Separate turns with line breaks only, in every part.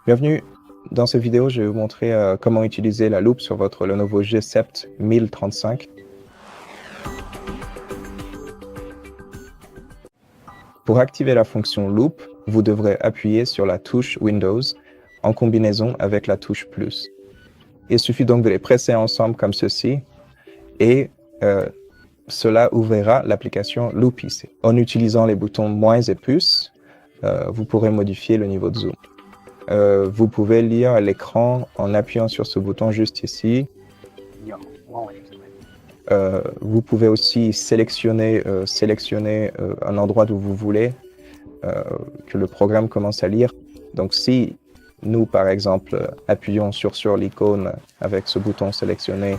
Bienvenue. Dans cette vidéo, je vais vous montrer comment utiliser la loupe sur votre Lenovo G7 1035. Pour activer la fonction loupe, vous devrez appuyer sur la touche Windows en combinaison avec la touche plus. Il suffit donc de les presser ensemble comme ceci et cela ouvrira l'application Loupe ici. En utilisant les boutons moins et plus, vous pourrez modifier le niveau de zoom. Vous pouvez lire à l'écran en appuyant sur ce bouton juste ici. Vous pouvez aussi sélectionner un endroit où vous voulez que le programme commence à lire. Donc si nous, par exemple, appuyons sur l'icône avec ce bouton sélectionné,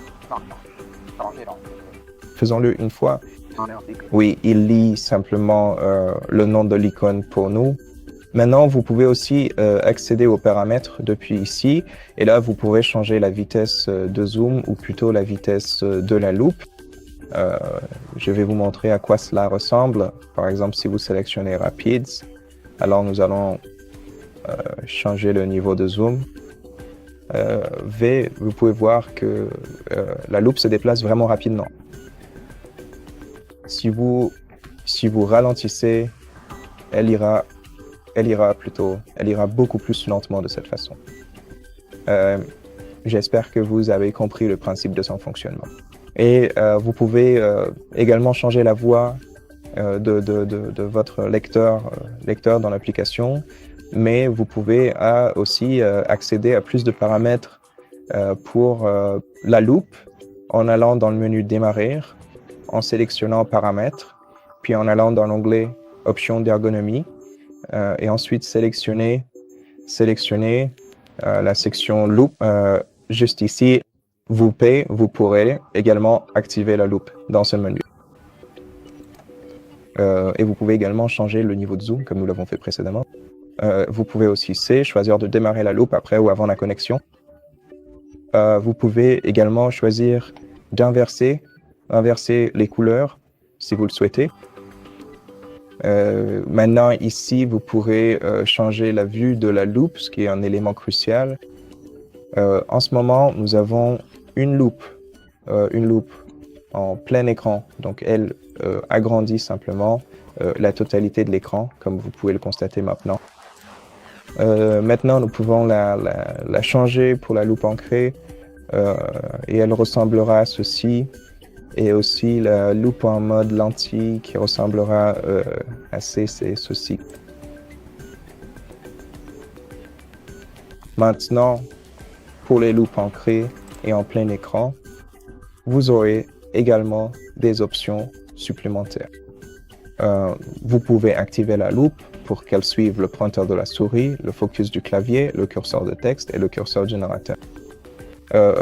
faisons-le une fois. Oui, il lit simplement le nom de l'icône pour nous. Maintenant, vous pouvez aussi accéder aux paramètres depuis ici. Et là, vous pourrez changer la vitesse de zoom ou plutôt la vitesse de la loupe. Je vais vous montrer à quoi cela ressemble. Par exemple, si vous sélectionnez Rapids, alors nous allons changer le niveau de zoom. Vous pouvez voir que la loupe se déplace vraiment rapidement. Si vous ralentissez, elle ira beaucoup plus lentement de cette façon. J'espère que vous avez compris le principe de son fonctionnement. Et vous pouvez également changer la voix de votre lecteur dans l'application, mais vous pouvez aussi accéder à plus de paramètres pour la loupe en allant dans le menu Démarrer, en sélectionnant Paramètres, puis en allant dans l'onglet Options d'ergonomie, et ensuite sélectionner la section loupe. Juste ici, vous pourrez également activer la loupe dans ce menu. Et vous pouvez également changer le niveau de zoom comme nous l'avons fait précédemment. Vous pouvez aussi choisir de démarrer la loupe après ou avant la connexion. Vous pouvez également choisir d'inverser les couleurs si vous le souhaitez. Maintenant, ici, vous pourrez changer la vue de la loupe, ce qui est un élément crucial. En ce moment, nous avons une loupe en plein écran. Donc, elle agrandit simplement la totalité de l'écran, comme vous pouvez le constater maintenant. Maintenant, nous pouvons la changer pour la loupe ancrée et elle ressemblera à ceci. Et aussi la loupe en mode lentille qui ressemblera à ceci. Maintenant, pour les loupes ancrées et en plein écran, vous aurez également des options supplémentaires. Vous pouvez activer la loupe pour qu'elle suive le pointeur de la souris, le focus du clavier, le curseur de texte et le curseur générateur.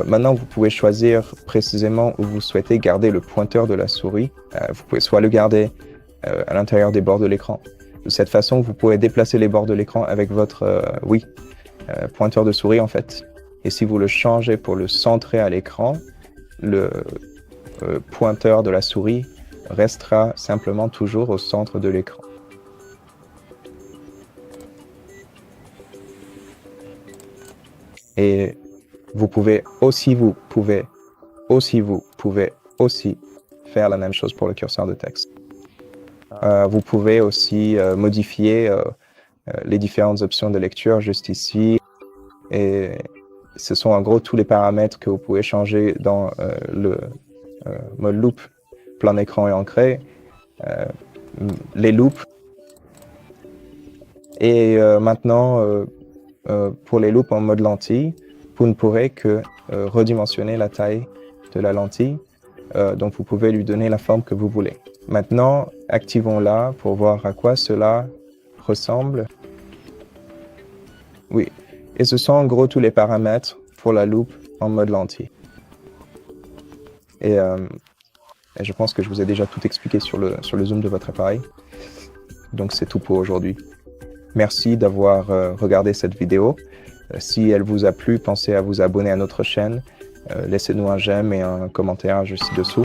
Maintenant, vous pouvez choisir précisément où vous souhaitez garder le pointeur de la souris. Vous pouvez soit le garder à l'intérieur des bords de l'écran. De cette façon, vous pourrez déplacer les bords de l'écran avec votre pointeur de souris en fait. Et si vous le changez pour le centrer à l'écran, le pointeur de la souris restera simplement toujours au centre de l'écran. Et vous pouvez aussi faire la même chose pour le curseur de texte. Vous pouvez aussi modifier les différentes options de lecture juste ici. Et ce sont en gros tous les paramètres que vous pouvez changer dans le mode loupe, plein écran et ancré, les loupes. Et maintenant, pour les loupes en mode lentille, vous ne pourrez que redimensionner la taille de la lentille, donc vous pouvez lui donner la forme que vous voulez. Maintenant, activons-la pour voir à quoi cela ressemble. Oui, et ce sont en gros tous les paramètres pour la loupe en mode lentille. Et je pense que je vous ai déjà tout expliqué sur le zoom de votre appareil. Donc c'est tout pour aujourd'hui. Merci d'avoir regardé cette vidéo. Si elle vous a plu, pensez à vous abonner à notre chaîne. Laissez-nous un j'aime et un commentaire juste ci-dessous.